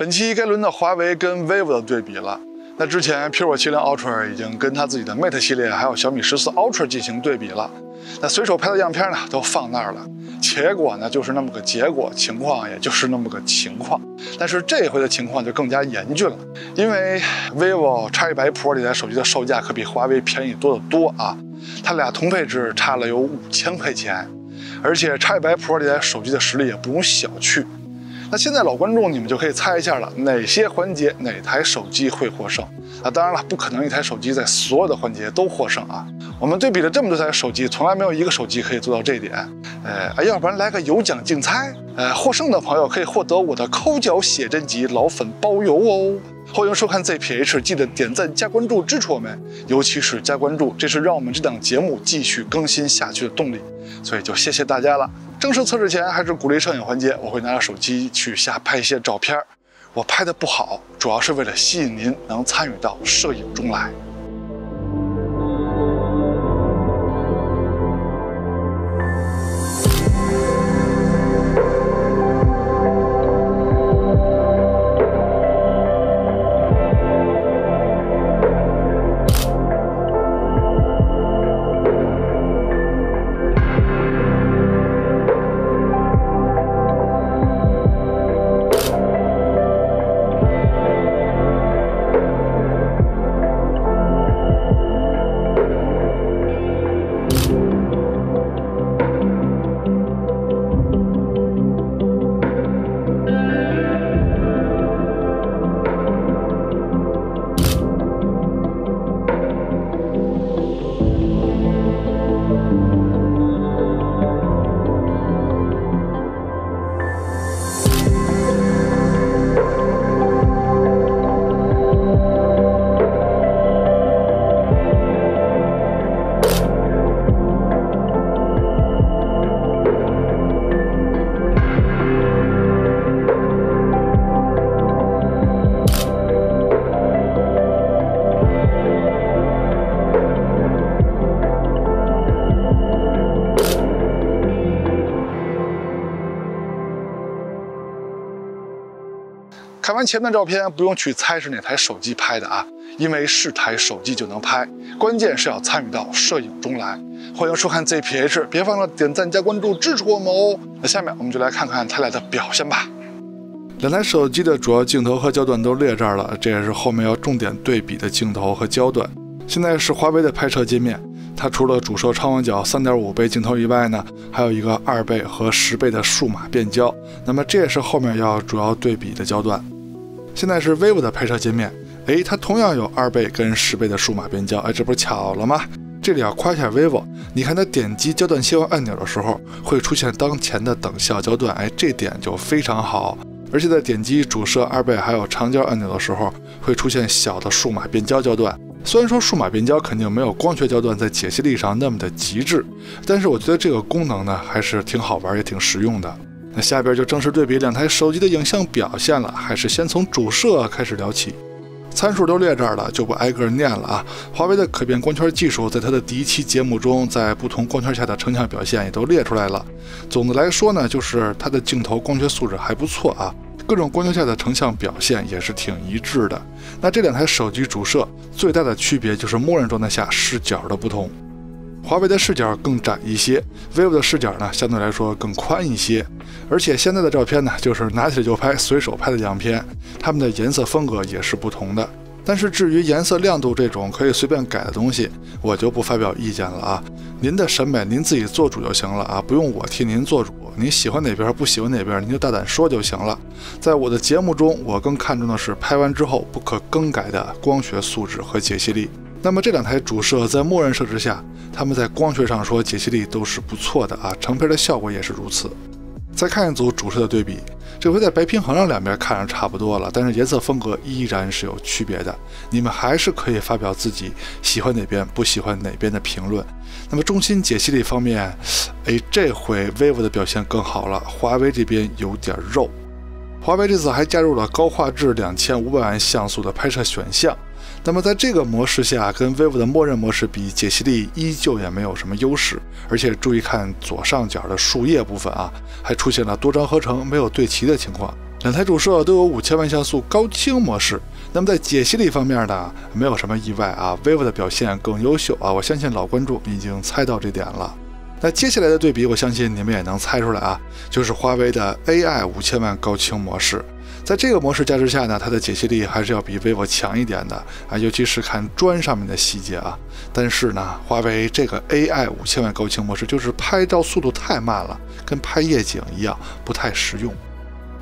本期该轮到华为跟 vivo 的对比了。那之前 P5070 Ultra 已经跟它自己的 Mate 系列还有小米14 Ultra 进行对比了。那随手拍的样片呢都放那儿了，结果呢就是那么个结果，情况也就是那么个情况。但是这回的情况就更加严峻了，因为 vivo X100 Pro 这台手机的售价可比华为便宜多得多啊，它俩同配置差了有5000块钱，而且 X100 Pro 这台手机的实力也不容小觑。那现在老观众你们就可以猜一下了，哪些环节哪台手机会获胜？当然了，不可能一台手机在所有的环节都获胜啊。我们对比了这么多台手机，从来没有一个手机可以做到这一点。要不然来个有奖竞猜，获胜的朋友可以获得我的抠脚写真集老粉包邮哦。欢迎收看 ZPH， 记得点赞加关注支持我们，尤其是加关注，这是让我们这档节目继续更新下去的动力，所以就谢谢大家了。正式测试前还是鼓励摄影环节，我会拿着手机去瞎拍一些照片，我拍的不好，主要是为了吸引您能参与到摄影中来。看完前面的照片，不用去猜是哪台手机拍的啊，因为是台手机就能拍，关键是要参与到摄影中来。欢迎收看 ZPH， 别忘了点赞加关注支持我们哦。那下面我们就来看看它俩的表现吧。两台手机的主要镜头和焦段都列这儿了，这也是后面要重点对比的镜头和焦段。现在是华为的拍摄界面，它除了主摄超广角 3.5 倍镜头以外呢，还有一个2倍和10倍的数码变焦，那么这也是后面要主要对比的焦段。现在是 vivo 的拍摄界面，它同样有2倍跟10倍的数码变焦，这不是巧了吗？这里要夸一下 vivo， 你看它点击焦段切换按钮的时候，会出现当前的等效焦段，这点就非常好。而且在点击主摄2倍还有长焦按钮的时候，会出现小的数码变焦焦段。虽然说数码变焦肯定没有光学焦段在解析力上那么的极致，但是我觉得这个功能呢还是挺好玩也挺实用的。那下边就正式对比两台手机的影像表现了，还是先从主摄开始聊起。参数都列这儿了，就不挨个念了啊。华为的可变光圈技术在它的第一期节目中，在不同光圈下的成像表现也都列出来了。总的来说呢，就是它的镜头光学素质还不错啊，各种光圈下的成像表现也是挺一致的。那这两台手机主摄最大的区别就是默认状态下视角的不同。华为的视角更窄一些 ，vivo 的视角呢相对来说更宽一些，而且现在的照片呢就是拿起来就拍、随手拍的样片，它们的颜色风格也是不同的。但是至于颜色亮度这种可以随便改的东西，我就不发表意见了啊，您的审美您自己做主就行了啊，不用我替您做主，你喜欢哪边不喜欢哪边，您就大胆说就行了。在我的节目中，我更看重的是拍完之后不可更改的光学素质和解析力。那么这两台主摄在默认设置下，它们在光学上说解析力都是不错的啊，成片的效果也是如此。再看一组主摄的对比，这回在白平衡上两边看着差不多了，但是颜色风格依然是有区别的。你们还是可以发表自己喜欢哪边不喜欢哪边的评论。那么中心解析力方面，这回 vivo 的表现更好了，华为这边有点肉。华为这次还加入了高画质2500万像素的拍摄选项。那么在这个模式下，跟 vivo 的默认模式比，解析力依旧也没有什么优势。而且注意看左上角的树叶部分啊，还出现了多张合成没有对齐的情况。两台主摄都有5000万像素高清模式。那么在解析力方面呢，没有什么意外啊 ，vivo 的表现更优秀啊，我相信老观众已经猜到这点了。那接下来的对比，我相信你们也能猜出来啊，就是华为的 AI 5000万高清模式。在这个模式加持下呢，它的解析力还是要比 vivo 强一点的啊，尤其是看砖上面的细节啊。但是呢，华为这个 AI 5000万高清模式就是拍照速度太慢了，跟拍夜景一样，不太实用。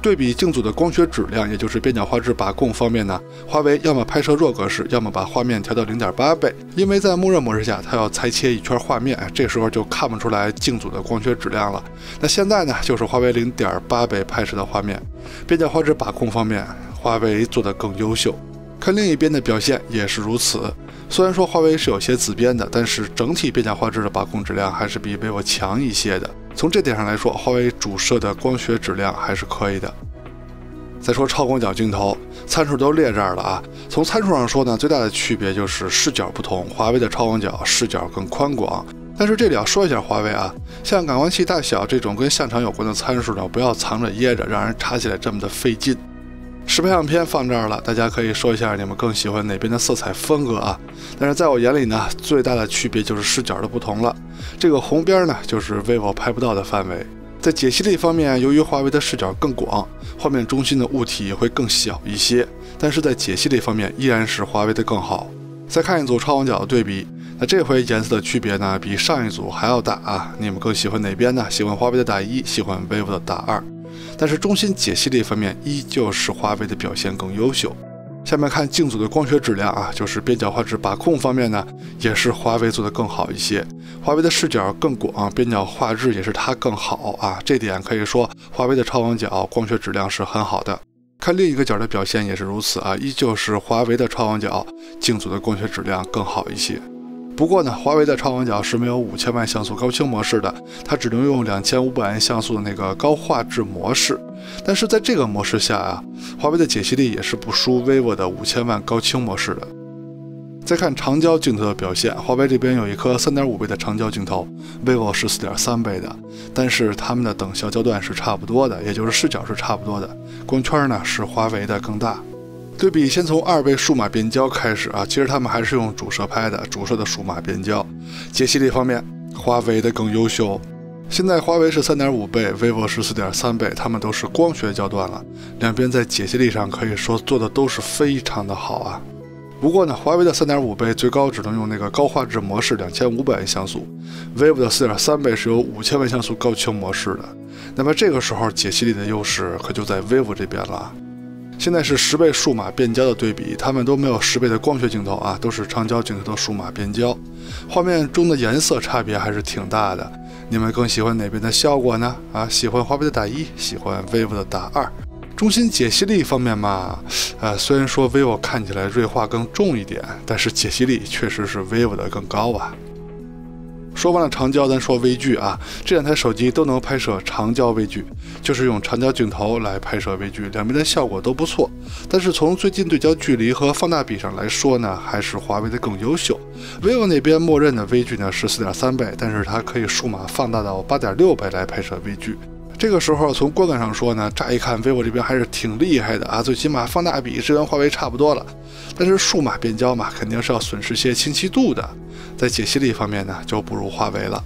对比镜组的光学质量，也就是边角画质把控方面呢，华为要么拍摄弱格式，要么把画面调到 0.8 倍，因为在默认模式下，它要裁切一圈画面，这时候就看不出来镜组的光学质量了。那现在呢，就是华为 0.8 倍拍摄的画面，边角画质把控方面，华为做得更优秀。看另一边的表现也是如此，虽然说华为是有些自编的，但是整体边角画质的把控质量还是比 vivo 强一些的。从这点上来说，华为主摄的光学质量还是可以的。再说超广角镜头，参数都列这儿了啊。从参数上说呢，最大的区别就是视角不同，华为的超广角视角更宽广。但是这里要说一下华为啊，像感光器大小这种跟相场有关的参数呢，不要藏着掖着，让人查起来这么的费劲。实拍相片放这儿了，大家可以说一下你们更喜欢哪边的色彩风格啊？但是在我眼里呢，最大的区别就是视角的不同了。这个红边呢，就是 vivo 拍不到的范围。在解析力方面，由于华为的视角更广，画面中心的物体会更小一些，但是在解析力方面依然是华为的更好。再看一组超广角的对比，那这回颜色的区别呢，比上一组还要大啊！你们更喜欢哪边呢？喜欢华为的打1，喜欢 vivo 的打2。但是中心解析力方面，依旧是华为的表现更优秀。下面看镜组的光学质量啊，就是边角画质把控方面呢，也是华为做得更好一些。华为的视角更广，边角画质也是它更好啊，这点可以说华为的超广角光学质量是很好的。看另一个角的表现也是如此啊，依旧是华为的超广角镜组的光学质量更好一些。不过呢，华为的超广角是没有5000万像素高清模式的，它只能用2500万像素的那个高画质模式。但是在这个模式下啊，华为的解析力也是不输 vivo 的5000万高清模式的。再看长焦镜头的表现，华为这边有一颗3.5倍的长焦镜头 ，vivo 是4.3倍的，但是它们的等效焦段是差不多的，也就是视角是差不多的，光圈呢是华为的更大。对比先从2倍数码变焦开始啊，其实他们还是用主摄拍的，主摄的数码变焦。解析力方面，华为的更优秀。现在华为是3.5倍 ，vivo 是4.3倍，他们都是光学焦段了，两边在解析力上可以说做的都是非常的好啊。不过呢，华为的3.5倍最高只能用那个高画质模式2500万像素 ，vivo 的4.3倍是有5000万像素高清模式的。那么这个时候解析力的优势可就在 vivo 这边了。现在是10倍数码变焦的对比，它们都没有10倍的光学镜头啊，都是长焦镜头的数码变焦，画面中的颜色差别还是挺大的。你们更喜欢哪边的效果呢？啊，喜欢华为的打1，喜欢 vivo 的打2。中心解析力方面嘛，虽然说 vivo 看起来锐化更重一点，但是解析力确实是 vivo 的更高啊。说完了长焦，咱说微距啊，这两台手机都能拍摄长焦微距，就是用长焦镜头来拍摄微距，两边的效果都不错。但是从最近对焦距离和放大比上来说呢，还是华为的更优秀。vivo 那边默认的微距呢是4.3倍，但是它可以数码放大到8.6倍来拍摄微距。这个时候从观感上说呢，乍一看 vivo 这边还是挺厉害的啊，最起码放大比是跟华为差不多了。但是数码变焦嘛，肯定是要损失些清晰度的，在解析力方面呢就不如华为了。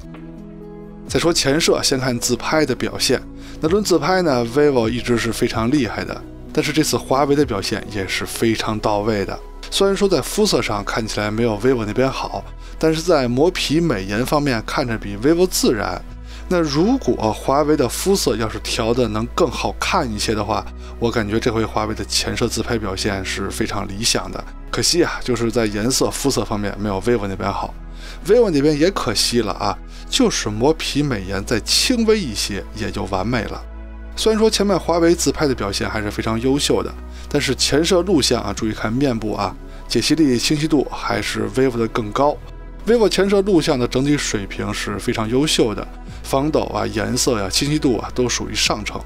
再说前摄，先看自拍的表现。那论自拍呢 ，vivo 一直是非常厉害的，但是这次华为的表现也是非常到位的。虽然说在肤色上看起来没有 vivo 那边好，但是在磨皮美颜方面看着比 vivo 自然。那如果华为的肤色要是调的能更好看一些的话，我感觉这回华为的前摄自拍表现是非常理想的。可惜啊，就是在颜色肤色方面没有 vivo 那边好。vivo 那边也可惜了啊，就是磨皮美颜再轻微一些也就完美了。虽然说前面华为自拍的表现还是非常优秀的，但是前摄录像啊，注意看面部啊，解析力清晰度还是 vivo 的更高。vivo 前摄录像的整体水平是非常优秀的，防抖啊、颜色呀、清晰度啊都属于上乘。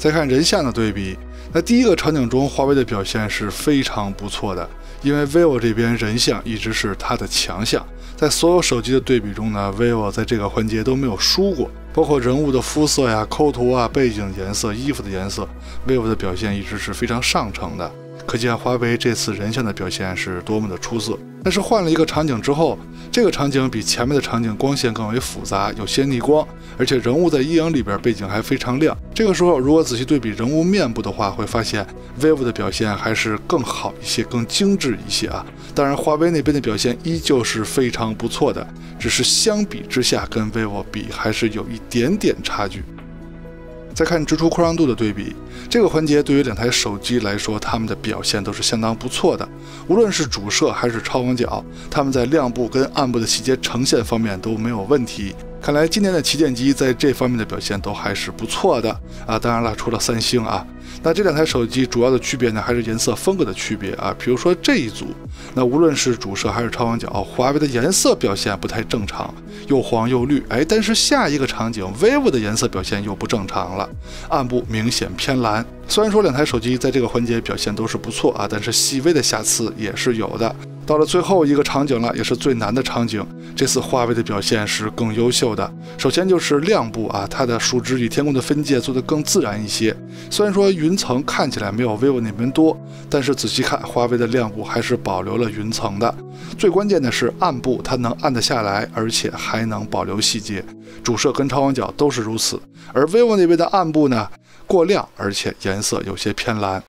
再看人像的对比，那第一个场景中，华为的表现是非常不错的，因为 vivo 这边人像一直是它的强项，在所有手机的对比中呢 ，vivo 在这个环节都没有输过，包括人物的肤色呀、抠图啊、背景颜色、衣服的颜色 ，vivo 的表现一直是非常上乘的。可见华为这次人像的表现是多么的出色。但是换了一个场景之后，这个场景比前面的场景光线更为复杂，有些逆光，而且人物在阴影里边背景还非常亮。这个时候如果仔细对比人物面部的话，会发现 vivo 的表现还是更好一些，更精致一些啊。当然华为那边的表现依旧是非常不错的，只是相比之下跟 vivo 比还是有一点点差距。再看直出扩张度的对比，这个环节对于两台手机来说，它们的表现都是相当不错的。无论是主摄还是超广角，它们在亮部跟暗部的细节呈现方面都没有问题。看来今年的旗舰机在这方面的表现都还是不错的啊。当然了，除了三星啊。那这两台手机主要的区别呢，还是颜色风格的区别啊。比如说这一组，那无论是主摄还是超广角，华为的颜色表现不太正常，又黄又绿。但是下一个场景 ，vivo 的颜色表现又不正常了，暗部明显偏蓝。虽然说两台手机在这个环节表现都是不错啊，但是细微的瑕疵也是有的。到了最后一个场景了，也是最难的场景，这次华为的表现是更优秀的。首先就是亮部啊，它的树脂与天空的分界做得更自然一些。虽然说云层看起来没有 vivo 那边多，但是仔细看，华为的亮部还是保留了云层的。最关键的是暗部，它能暗得下来，而且还能保留细节。主摄跟超广角都是如此，而 vivo 那边的暗部呢，过亮，而且颜色有些偏蓝。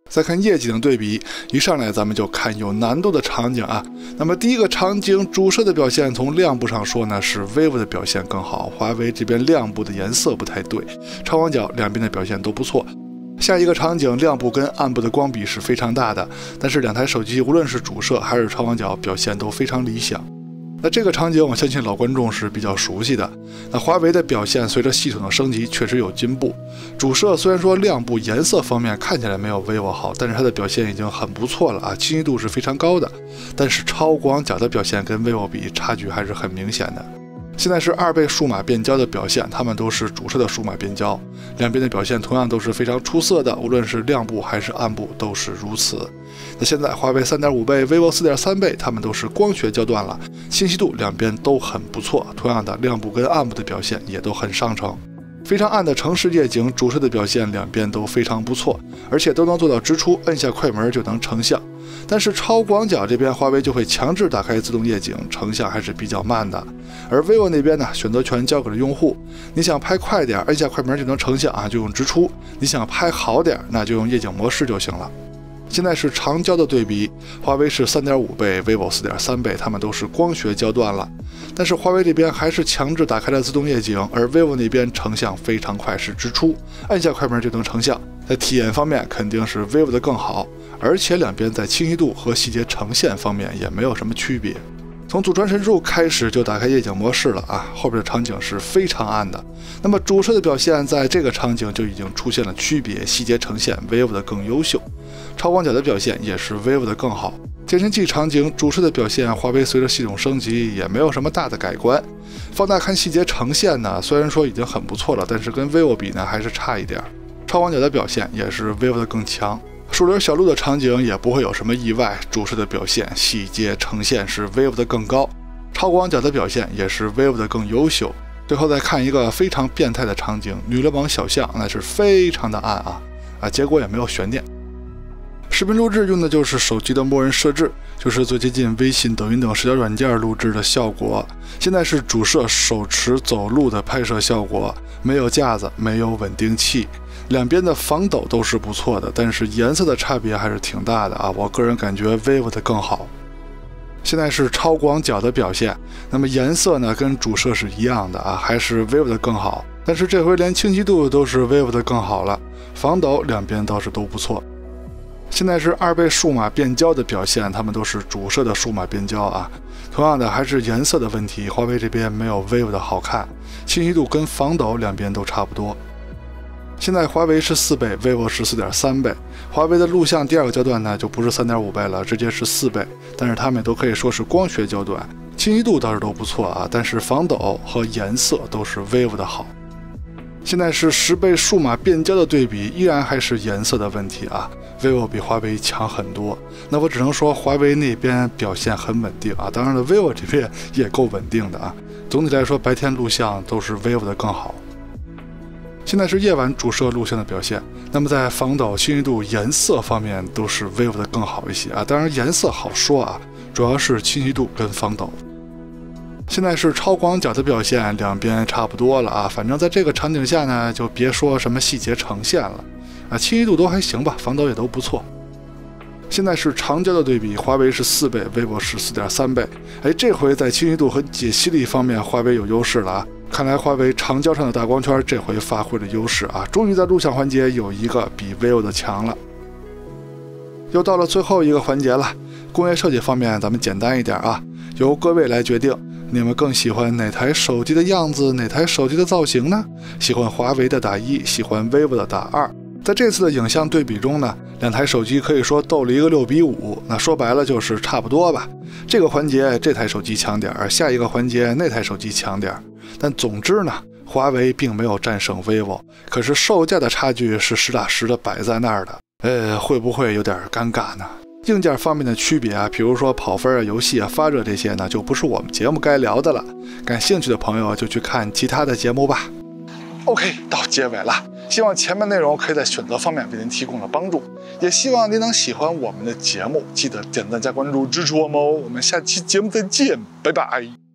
再看业绩的对比，一上来咱们就看有难度的场景啊。那么第一个场景，主摄的表现从亮部上说呢，是 vivo 的表现更好，华为这边亮部的颜色不太对，超广角两边的表现都不错。下一个场景，亮部跟暗部的光比是非常大的，但是两台手机无论是主摄还是超广角表现都非常理想。那这个场景我相信老观众是比较熟悉的。那华为的表现随着系统的升级确实有进步。主摄虽然说亮部颜色方面看起来没有 vivo 好，但是它的表现已经很不错了啊，清晰度是非常高的。但是超广角的表现跟 vivo 比差距还是很明显的。现在是2倍数码变焦的表现，它们都是主摄的数码变焦，两边的表现同样都是非常出色的，无论是亮部还是暗部都是如此。那现在华为3.5倍 vivo 4.3倍，它们都是光学焦段了，清晰度两边都很不错，同样的亮部跟暗部的表现也都很上乘。非常暗的城市夜景，主摄的表现两边都非常不错，而且都能做到直出，摁下快门就能成像。但是超广角这边华为就会强制打开自动夜景，成像还是比较慢的。而 vivo 那边呢，选择权交给了用户，你想拍快点，摁下快门就能成像啊，就用直出；你想拍好点，那就用夜景模式就行了。现在是长焦的对比，华为是3.5倍 vivo 4.3倍，它们都是光学焦段了。但是华为这边还是强制打开了自动夜景，而 vivo 那边成像非常快，是直出，按下快门就能成像。在体验方面肯定是 vivo 的更好，而且两边在清晰度和细节呈现方面也没有什么区别。从祖传神助开始就打开夜景模式了啊，后边的场景是非常暗的。那么主摄的表现在这个场景就已经出现了区别，细节呈现 vivo 的更优秀，超广角的表现也是 vivo 的更好。健身器场景主摄的表现，华为随着系统升级也没有什么大的改观。放大看细节呈现呢，虽然说已经很不错了，但是跟 vivo 比呢还是差一点。超广角的表现也是 vivo 的更强。树林小路的场景也不会有什么意外，主摄的表现细节呈现是 vivo 的更高，超广角的表现也是 vivo 的更优秀。最后再看一个非常变态的场景，女流氓小巷那是非常的暗啊，结果也没有悬念。视频录制用的就是手机的默认设置，就是最接近微信、抖音等社交软件录制的效果。现在是主摄手持走路的拍摄效果，没有架子，没有稳定器，两边的防抖都是不错的，但是颜色的差别还是挺大的啊。我个人感觉 vivo 的更好。现在是超广角的表现，那么颜色呢跟主摄是一样的啊，还是 vivo 的更好。但是这回连清晰度都是 vivo 的更好了，防抖两边倒是都不错。现在是2倍数码变焦的表现，它们都是主摄的数码变焦啊。同样的还是颜色的问题，华为这边没有 vivo 的好看，清晰度跟防抖两边都差不多。现在华为是4倍 ，vivo 是4.3倍。华为的录像第二个焦段呢，就不是3.5倍了，直接是4倍。但是它们都可以说是光学焦段，清晰度倒是都不错啊，但是防抖和颜色都是 vivo 的好。现在是10倍数码变焦的对比，依然还是颜色的问题啊。vivo 比华为强很多，那我只能说华为那边表现很稳定啊，当然了 vivo 这边也够稳定的啊。总体来说，白天录像都是 vivo 的更好。现在是夜晚主摄录像的表现，那么在防抖、清晰度、颜色方面都是 vivo 的更好一些啊。当然颜色好说啊，主要是清晰度跟防抖。现在是超广角的表现，两边差不多了啊。反正在这个场景下呢，就别说什么细节呈现了啊，清晰度都还行吧，防抖也都不错。现在是长焦的对比，华为是4倍 ，vivo 是4.3倍。这回在清晰度和解析力方面，华为有优势了啊。看来华为长焦上的大光圈这回发挥了优势啊，终于在录像环节有一个比 vivo 的强了。又到了最后一个环节了，工业设计方面咱们简单一点啊，由各位来决定。你们更喜欢哪台手机的样子，哪台手机的造型呢？喜欢华为的打1，喜欢 vivo 的打2。在这次的影像对比中呢，两台手机可以说斗了一个6比5，那说白了就是差不多吧。这个环节这台手机强点，下一个环节那台手机强点。但总之呢，华为并没有战胜 vivo， 可是售价的差距是实打实的摆在那儿的。会不会有点尴尬呢？硬件方面的区别啊，比如说跑分啊、游戏啊、发热这些呢，就不是我们节目该聊的了。感兴趣的朋友就去看其他的节目吧。OK， 到结尾了，希望前面内容可以在选择方面为您提供了帮助，也希望您能喜欢我们的节目，记得点赞加关注支持我们哦。我们下期节目再见，拜拜。